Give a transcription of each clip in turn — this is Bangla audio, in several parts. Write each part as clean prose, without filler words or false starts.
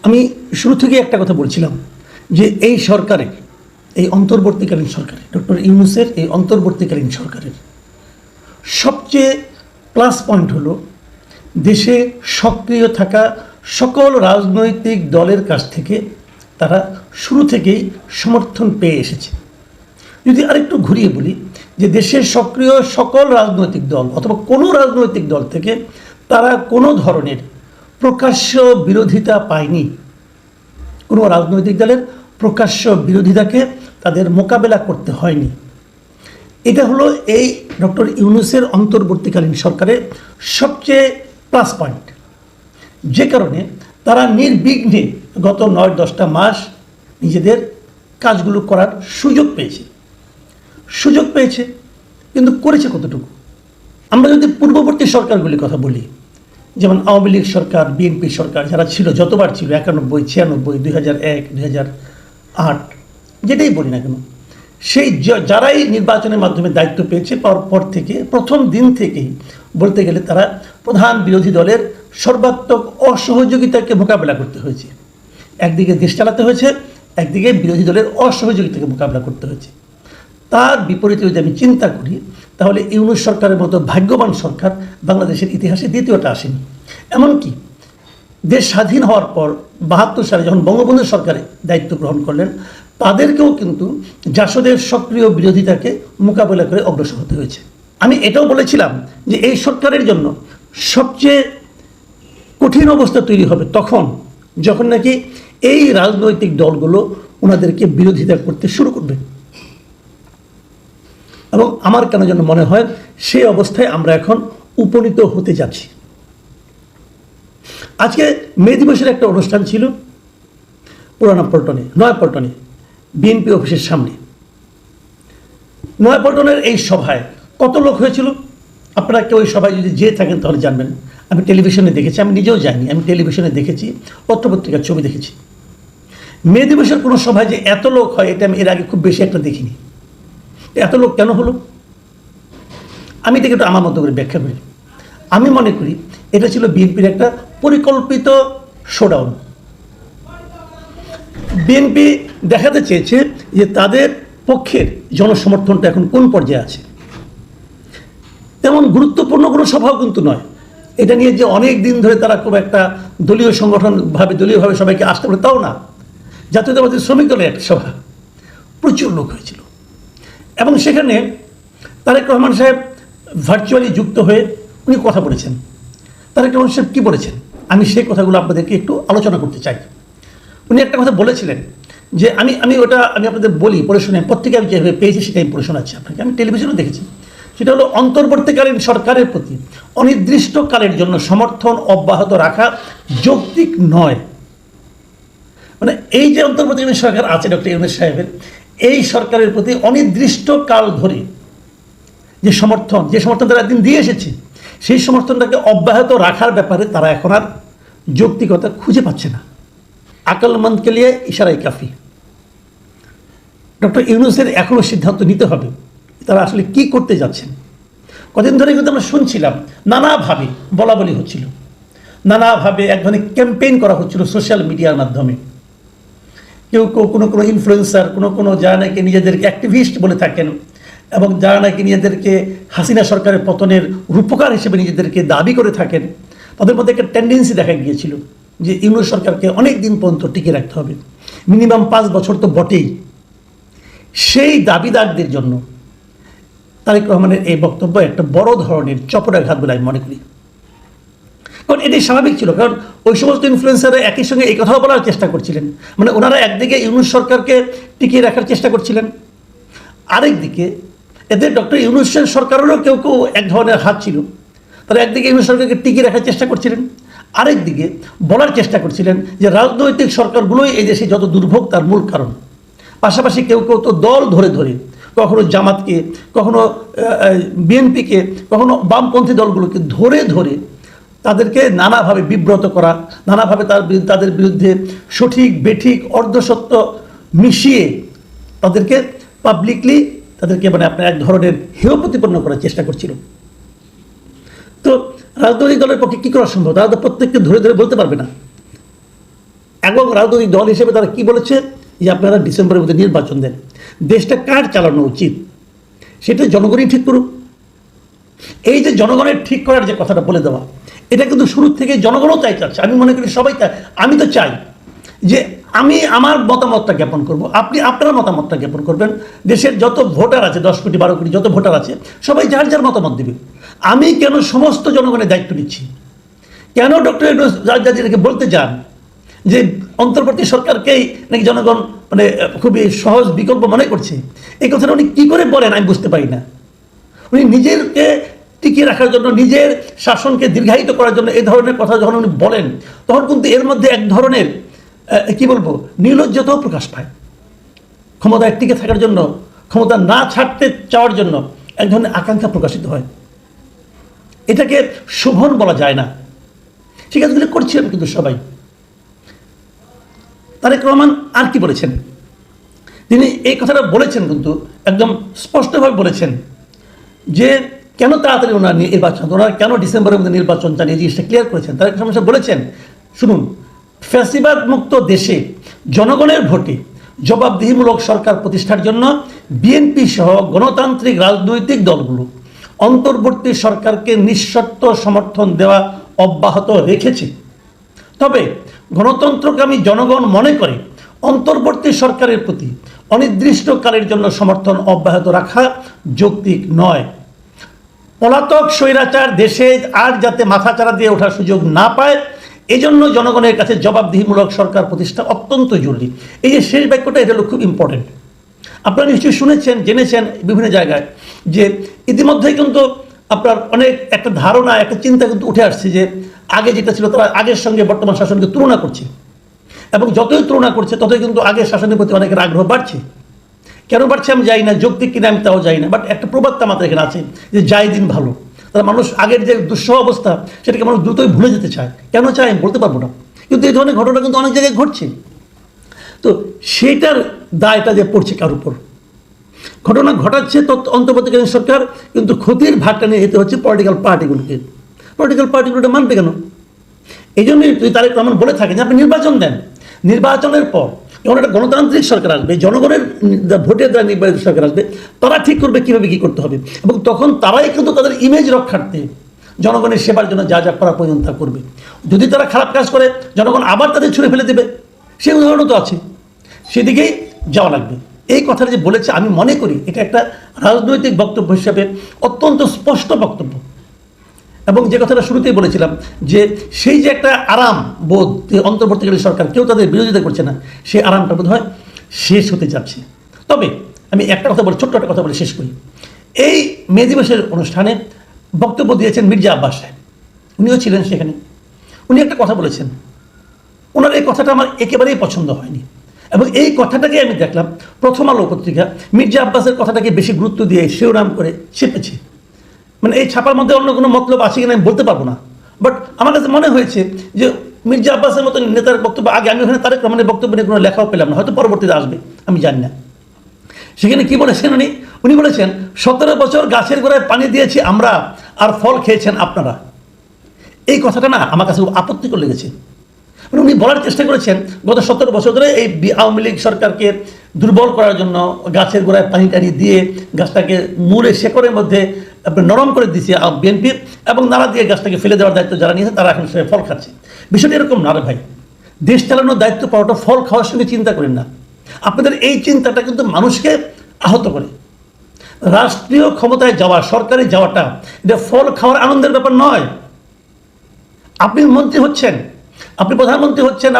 আমি শুরু থেকে একটা কথা বলছিলাম যে এই সরকারের, এই অন্তর্বর্তীকালীন সরকারের, ডক্টর ইউনূসের এই অন্তর্বর্তীকালীন সরকারের সবচেয়ে প্লাস পয়েন্ট হলো দেশে সক্রিয় থাকা সকল রাজনৈতিক দলের কাছ থেকে তারা শুরু থেকেই সমর্থন পেয়ে এসেছে। যদি আরেকটু ঘুরিয়ে বলি যে দেশের সক্রিয় সকল রাজনৈতিক দল অথবা কোনো রাজনৈতিক দল থেকে তারা কোনো ধরনের প্রকাশ্য বিরোধিতা পায়নি। কোনো রাজনৈতিক দলের প্রকাশ্য বিরোধিতাকে তাদের মোকাবেলা করতে হয়নি। এটা হলো এই ডক্টর ইউনূসের অন্তর্বর্তীকালীন সরকারের সবচেয়ে প্লাস পয়েন্ট, যে কারণে তারা নির্বিঘ্নে গত ৯-১০টা মাস নিজেদের কাজগুলো করার সুযোগ পেয়েছে। কিন্তু করেছে কতটুকু? আমরা যদি পূর্ববর্তী সরকারগুলির কথা বলি, যেমন আওয়ামী লীগ সরকার, বিএনপি সরকার যারা ছিল, যতবার ছিল, ৯১, ৯৬, ২০০১, ২০০৮, যেটাই বলি না কেন, সেই যারাই নির্বাচনের মাধ্যমে দায়িত্ব পেয়েছে পাওয়ার পর থেকে প্রথম দিন থেকেই বলতে গেলে তারা প্রধান বিরোধী দলের সর্বাত্মক অসহযোগিতাকে মোকাবেলা করতে হয়েছে। একদিকে দেশ চালাতে হয়েছে, একদিকে বিরোধী দলের অসহযোগিতাকে মোকাবেলা করতে হয়েছে। তার বিপরীতে যদি আমি চিন্তা করি তাহলে ইউনূস সরকারের মতো ভাগ্যবান সরকার বাংলাদেশের ইতিহাসে দ্বিতীয়টা আসেনি। এমনকি দেশ স্বাধীন হওয়ার পর ৭২ সালে যখন বঙ্গবন্ধু সরকারে দায়িত্ব গ্রহণ করলেন, তাদেরকেও কিন্তু জাসদের সক্রিয় বিরোধিতাকে মোকাবেলা করে অগ্রসর হতে হয়েছে। আমি এটাও বলেছিলাম যে এই সরকারের জন্য সবচেয়ে কঠিন অবস্থা তৈরি হবে তখন যখন নাকি এই রাজনৈতিক দলগুলো ওনাদেরকে বিরোধিতা করতে শুরু করবে। এবং আমার কেন যেন মনে হয় সেই অবস্থায় আমরা এখন উপনীত হতে যাচ্ছি। আজকে মে দিবসের একটা অনুষ্ঠান ছিল পুরানা পল্টনে, নয়াপল্টনে, বিএনপি অফিসের সামনে। নয়াপল্টনের এই সভায় কত লোক হয়েছিল? আপনারা কেউ ওই সভায় যদি যেয়ে থাকেন তাহলে জানবেন। আমি টেলিভিশনে দেখেছি, আমি নিজেও যাইনি, আমি টেলিভিশনে দেখেছি, পত্রপত্রিকার ছবি দেখেছি। মে দিবসের কোনো সভায় যে এত লোক হয় এটা আমি এর আগে খুব বেশি একটা দেখিনি। এত লোক কেন হলো? আমি এটাকে একটু আমার মতো করে ব্যাখ্যা করি। আমি মনে করি এটা ছিল বিএনপির একটা পরিকল্পিত শোডাউন। বিএনপি দেখাতে চেয়েছে যে তাদের পক্ষের জনসমর্থনটা এখন কোন পর্যায়ে আছে। তেমন গুরুত্বপূর্ণ কোনো সভাও কিন্তু নয়। এটা নিয়ে যে অনেক দিন ধরে তারা খুব একটা দলীয়ভাবে সবাইকে আসতে পারে তাও না। জাতীয়তাবাদী শ্রমিক দলের একটা সভা, প্রচুর লোক হয়েছিল। এবং সেখানে তারেক রহমান সাহেব ভার্চুয়ালি যুক্ত হয়ে উনি কথা বলেছেন। তারেক রহমান সাহেব কী বলেছেন আমি সেই কথাগুলো আপনাদেরকে একটু আলোচনা করতে চাই। উনি একটা কথা বলেছিলেন যে আমি আপনাদের বলি, পড়ে শুনে, পত্রিকা আমি যেভাবে পেয়েছি সেটাই পড়ে শোনাচ্ছি আপনাকে, আমি টেলিভিশনেও দেখেছি। সেটা হলো অন্তর্বর্তীকালীন সরকারের প্রতি অনির্দিষ্টকালের জন্য সমর্থন অব্যাহত রাখা যৌক্তিক নয়। মানে এই যে অন্তর্বর্তীকালীন সরকার আছে ডক্টর ইউনূস সাহেবের, এই সরকারের প্রতি অনির্দিষ্টকাল ধরে যে সমর্থন তারা একদিন দিয়ে এসেছে, সেই সমর্থনটাকে অব্যাহত রাখার ব্যাপারে তারা এখন আর যৌক্তিকতা খুঁজে পাচ্ছে না। আকলমন্দকে নিয়ে ইশারাই কাফি। ডক্টর ইউনূসের এখনও সিদ্ধান্ত নিতে হবে তারা আসলে কি করতে যাচ্ছেন। কদিন ধরে কিন্তু আমরা শুনছিলাম নানাভাবে বলাবলি হচ্ছিল, নানাভাবে এক ধরনের ক্যাম্পেইন করা হচ্ছিল সোশ্যাল মিডিয়ার মাধ্যমে। কেউ কোনো ইনফ্লুয়েন্সার, কোনো যারা নাকি নিজেদেরকে অ্যাক্টিভিস্ট বলে থাকেন এবং যারা নাকি নিজেদেরকে হাসিনা সরকারের পতনের রূপকার হিসেবে নিজেদেরকে দাবি করে থাকেন, তাদের মধ্যে একটা টেন্ডেন্সি দেখা গিয়েছিল যে ইউনূস সরকারকে অনেক দিন পর্যন্ত টিকে রাখতে হবে, মিনিমাম ৫ বছর তো বটেই। সেই দাবিদারদের জন্য তারেক রহমানের এই বক্তব্য একটা বড় ধরনের চপরাঘাত বলে আমি মনে করি। কারণ এটাই স্বাভাবিক ছিল, কারণ ওই সমস্ত ইনফ্লুয়েন্সাররা একই সঙ্গে এই কথাও বলার চেষ্টা করছিলেন। মানে ওনারা একদিকে ইউনূস সরকারকে টিকিয়ে রাখার চেষ্টা করছিলেন, আরেকদিকে এদের ডক্টর ইউনূসের সরকারেরও কেউ এক ধরনের হাত ছিল। তারা একদিকে ইউনূস সরকারকে টিকিয়ে রাখার চেষ্টা করছিলেন, আরেকদিকে বলার চেষ্টা করছিলেন যে রাজনৈতিক সরকারগুলোই এই দেশে যত দুর্ভোগ তার মূল কারণ। পাশাপাশি কেউ তো দল ধরে কখনো জামাতকে, কখনো বিএনপিকে, কখনো বামপন্থী দলগুলোকে ধরে তাদেরকে নানাভাবে বিব্রত করা, নানাভাবে তাদের বিরুদ্ধে সঠিক বেঠিক অর্ধসত্য মিশিয়ে তাদেরকে পাবলিকলি মানে আপনার এক ধরনের হেয় প্রতিপন্ন করার চেষ্টা করছিল। তো রাজনৈতিক দলের পক্ষে কী করা সম্ভব? তারা তো প্রত্যেককে ধরে বলতে পারবে না। এবং রাজনৈতিক দল হিসেবে তারা কি বলেছে যে আপনারা ডিসেম্বরের মধ্যে নির্বাচন দেন। দেশটা কার চালানো উচিত সেটা জনগণই ঠিক করুক। এই যে জনগণের ঠিক করার যে কথাটা বলে দেওয়া, এটা কিন্তু শুরু থেকে জনগণও তাই চাচ্ছে। আমি মনে করি সবাই চাই, আমি তো চাই যে আমি আমার মতামতটা জ্ঞাপন করব, আপনি আপনার মতামতটা জ্ঞাপন করবেন। দেশের যত ভোটার আছে 10 কোটি 12 কোটি যত ভোটার আছে সবাই যার যার মতামত দেবে। আমি কেন সমস্ত জনগণের দায়িত্ব নিচ্ছি? কেন ডক্টর ইউনূস জাতিকে বলতে যান যে অন্তর্বর্তী সরকারকেই নাকি জনগণ মানে খুবই সহজ বিকল্প মনে করছে? এই কথাটা উনি কী করে বলেন আমি বুঝতে পারি না। উনি নিজেকে টিকিয়ে রাখার জন্য, নিজের শাসনকে দীর্ঘায়িত করার জন্য এই ধরনের কথা যখন উনি বলেন, তখন কিন্তু এর মধ্যে এক ধরনের কি বলবো নির্লজ্জতাও প্রকাশ পায়। ক্ষমতায় টিকে থাকার জন্য, ক্ষমতা না ছাড়তে চাওয়ার জন্য এক ধরনের আকাঙ্ক্ষা প্রকাশিত হয়। এটাকে শোভন বলা যায় না। ঠিক আছে, করছিলেন কিন্তু সবাই। তারেক রহমান আর কি বলেছেন? তিনি এই কথাটা বলেছেন কিন্তু একদম স্পষ্টভাবে বলেছেন যে কেন তাড়াতাড়ি ওনার নির্বাচন, ওনারা কেন ডিসেম্বরের মধ্যে নির্বাচন চান, এই জিনিসটা ক্লিয়ার করেছেন। তারেক রহমান বলেছেন, শুনুন, ফ্যাসিবাদ মুক্ত দেশে জনগণের ভোটে জবাবদিহিমূলক সরকার প্রতিষ্ঠার জন্য বিএনপি সহ গণতান্ত্রিক রাজনৈতিক দলগুলো অন্তর্বর্তী সরকারকে নিঃশর্ত সমর্থন দেওয়া অব্যাহত রেখেছে। তবে গণতন্ত্রকামী জনগণ মনে করে অন্তর্বর্তী সরকারের প্রতি অনির্দিষ্টকালের জন্য সমর্থন অব্যাহত রাখা যৌক্তিক নয়। পলাতক স্বৈরাচার দেশে আর যাতে মাথাচাড়া দিয়ে ওঠার সুযোগ না পায়, এজন্য জনগণের কাছে জবাবদিহিমূলক সরকার প্রতিষ্ঠা অত্যন্ত জরুরি। এই যে শেষ বাক্যটা, এটা হলো খুব ইম্পর্টেন্ট। আপনারা নিশ্চয়ই শুনেছেন, জেনেছেন বিভিন্ন জায়গায় যে ইতিমধ্যেই কিন্তু আপনার অনেক একটা ধারণা, একটা চিন্তা কিন্তু উঠে আসছে যে আগে যেটা ছিল তারা আগের সঙ্গে বর্তমান শাসনকে তুলনা করছে, এবং যতই তুলনা করছে ততই কিন্তু আগের শাসনের প্রতি অনেকের আগ্রহ বাড়ছে। কেন বাড়ছে আমি জানি না, যৌক্তিক কিনা আমি তাও জানি না, বাট একটা প্রবাদটা আমাদের এখানে আছে যে যাই দিন ভালো। তারা মানুষ আগের যে দুঃসহ অবস্থা সেটাকে মানুষ দ্রুতই ভুলে যেতে চায়। কেন চায় আমি বলতে পারবো না, কিন্তু এই ধরনের ঘটনা কিন্তু অনেক জায়গায় ঘটছে। তো সেইটার দায়টা যে পড়ছে কার উপর? ঘটনা ঘটাচ্ছে অন্তর্বর্তীকালীন সরকার, কিন্তু ক্ষতির ভাগটা নিয়ে যেতে হচ্ছে পলিটিক্যাল পার্টিগুলোকে। পলিটিক্যাল পার্টিগুলোটা মানবে কেন? এই জন্যই তারেক রহমান বলে থাকেন যে আপনি নির্বাচন দেন, নির্বাচনের পর যখন একটা গণতান্ত্রিক সরকার আসবে, জনগণের ভোটের দ্বারা নির্বাচিত সরকার আসবে, তারা ঠিক করবে কীভাবে কী করতে হবে, এবং তখন তারাই কিন্তু তাদের ইমেজ রক্ষার্থে জনগণের সেবার জন্য যা যা করা প্রয়োজন তা করবে। যদি তারা খারাপ কাজ করে, জনগণ আবার তাদের ছুঁড়ে ফেলে দেবে, সেই উদাহরণও তো আছে। সেদিকেই যাওয়া লাগবে। এই কথাটা যে বলেছে, আমি মনে করি এটা একটা রাজনৈতিক বক্তব্য হিসাবে অত্যন্ত স্পষ্ট বক্তব্য। এবং যে কথাটা শুরুতেই বলেছিলাম যে সেই যে একটা আরাম বোধ, যে অন্তর্বর্তীকালীন সরকার কেউ তাদের বিরোধিতা করছে না, সেই আরামটা বোধ হয় শেষ হতে যাচ্ছে। তবে আমি একটা কথা বলে, ছোট্ট একটা কথা বলে শেষ করি। এই মে দিবসের অনুষ্ঠানে বক্তব্য দিয়েছেন মির্জা আব্বাস সাহেব, উনিও ছিলেন সেখানে। উনি একটা কথা বলেছেন, ওনার এই কথাটা আমার একেবারেই পছন্দ হয়নি, এবং এই কথাটাকে আমি দেখলাম প্রথম আলো পত্রিকা মির্জা আব্বাসের কথাটাকে বেশি গুরুত্ব দিয়ে শিরোনাম করে ছেপেছে। মানে এই ছাপার মধ্যে অন্য কোনো মতলব আছে কিনা আমি বলতে পারবো না, বাট আমার কাছে মনে হয়েছে যে মির্জা আব্বাসের মতো নেতার বক্তব্য আগে, আমি ওখানে তারেক রহমানের বক্তব্য নিয়ে কোনো লেখাও পেলাম না, হয়তো পরবর্তীতে আসবে, আমি জানি না। সেখানে কি বলেছেন উনি বলেছেন 17 বছর গাছের গোড়ায় পানি দিয়েছি আমরা, আর ফল খেয়েছেন আপনারা। এই কথাটা না আমার কাছে আপত্তিকর লেগেছে। মানে উনি বলার চেষ্টা করেছেন গত 17 বছর ধরে এই আওয়ামী লীগ সরকারকে দুর্বল করার জন্য গাছের গোড়ায় পানি টানি দিয়ে গাছটাকে মূলে শেকড়ের মধ্যে আপনার নরম করে দিচ্ছে বিএনপি, এবং নাড়া দিয়ে গাছটাকে ফেলে দেওয়ার দায়িত্ব যারা নিয়েছে তারা এখন সে ফল খাচ্ছে। বিষয়টা এরকম না রে ভাই, দেশ চালানোর দায়িত্ব পাওয়াটা ফল খাওয়ার সঙ্গে চিন্তা করেন না। আপনাদের এই চিন্তাটা কিন্তু মানুষকে আহত করে। রাষ্ট্রীয় ক্ষমতায় যাওয়া, সরকারে যাওয়াটা এটা ফল খাওয়ার আনন্দের ব্যাপার নয়। আপনি মন্ত্রী হচ্ছেন, আপনি প্রধানমন্ত্রী হচ্ছেন,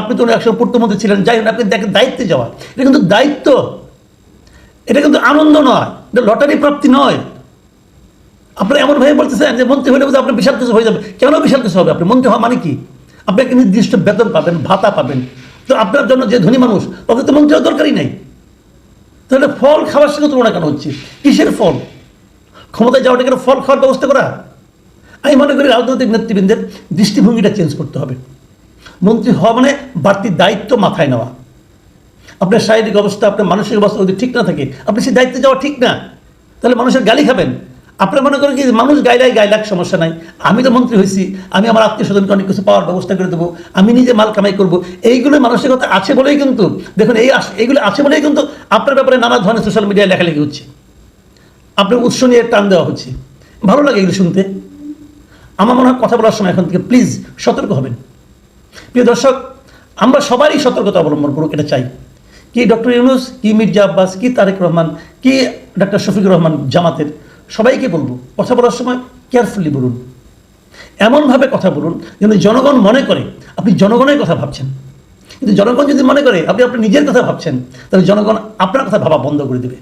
আপনি তো একসময় পূর্তমন্ত্রী ছিলেন, যাই হোক, আপনি দেখেন দায়িত্বে যাওয়া, এটা কিন্তু দায়িত্ব, এটা কিন্তু আনন্দ নয়, এটা লটারি প্রাপ্তি নয়। আপনারা এমনভাবে বলতেছেন যে মন্ত্রী হলে বোধহয় আপনার বিশাল কিছু হয়ে যাবে। কেন বিশাল কিছু হবে? আপনি মন্ত্রী হওয়া মানে কি? আপনি একটা নির্দিষ্ট বেতন পাবেন, ভাতা পাবেন। তো আপনার জন্য যে ধনী মানুষ, তাদের তো মন্ত্রী হওয়ার দরকারই নেই। তাহলে ফল খাওয়ার সঙ্গে তুলনা কেন হচ্ছে? কিসের ফল? ক্ষমতায় যাওয়াটা কেন ফল খাওয়ার ব্যবস্থা করা? আমি মনে করি রাজনৈতিক নেতৃবৃন্দের দৃষ্টিভঙ্গিটা চেঞ্জ করতে হবে। মন্ত্রী হওয়া মানে বাড়তি দায়িত্ব মাথায় নেওয়া। আপনার শারীরিক অবস্থা, আপনার মানসিক অবস্থা যদি ঠিক না থাকে, আপনি সেই দায়িত্বে যাওয়া ঠিক না। তাহলে মানুষের গালি খাবেন, আপনারা মনে করেন কি মানুষ গাইলাক সমস্যা নাই, আমি তো মন্ত্রী হয়েছি, আমি আমার আত্মীয় স্বজনকে অনেক কিছু পাওয়ার ব্যবস্থা করে দেবো, আমি নিজে মাল কামাই করবো, এইগুলো মানসিকতা আছে বলেই কিন্তু দেখুন এইগুলো আছে বলেই কিন্তু আপনার ব্যাপারে নানা ধরনের সোশ্যাল মিডিয়ায় লেখালেখি হচ্ছে, আপনার উৎস নিয়ে টান দেওয়া হচ্ছে। ভালো লাগে এগুলো শুনতে। আমার মনে হয় কথা বলার সময় এখন থেকে প্লিজ সতর্ক হবেন। প্রিয় দর্শক, আমরা সবারই সতর্কতা অবলম্বন করুক, এটা চাই। কি ডক্টর ইউনূস, কি মির্জা আব্বাস, কি তারেক রহমান, কি ডক্টর শফিকুর রহমান জামাতের, সবাইকে বলবো কথা বলার সময় কেয়ারফুলি বলুন, এমনভাবে কথা বলুন যেন জনগণ মনে করে আপনি জনগণের কথা ভাবছেন। কিন্তু জনগণ যদি মনে করে আপনি আপনার নিজের কথা ভাবছেন, তাহলে জনগণ আপনার কথা ভাবা বন্ধ করে দেবে।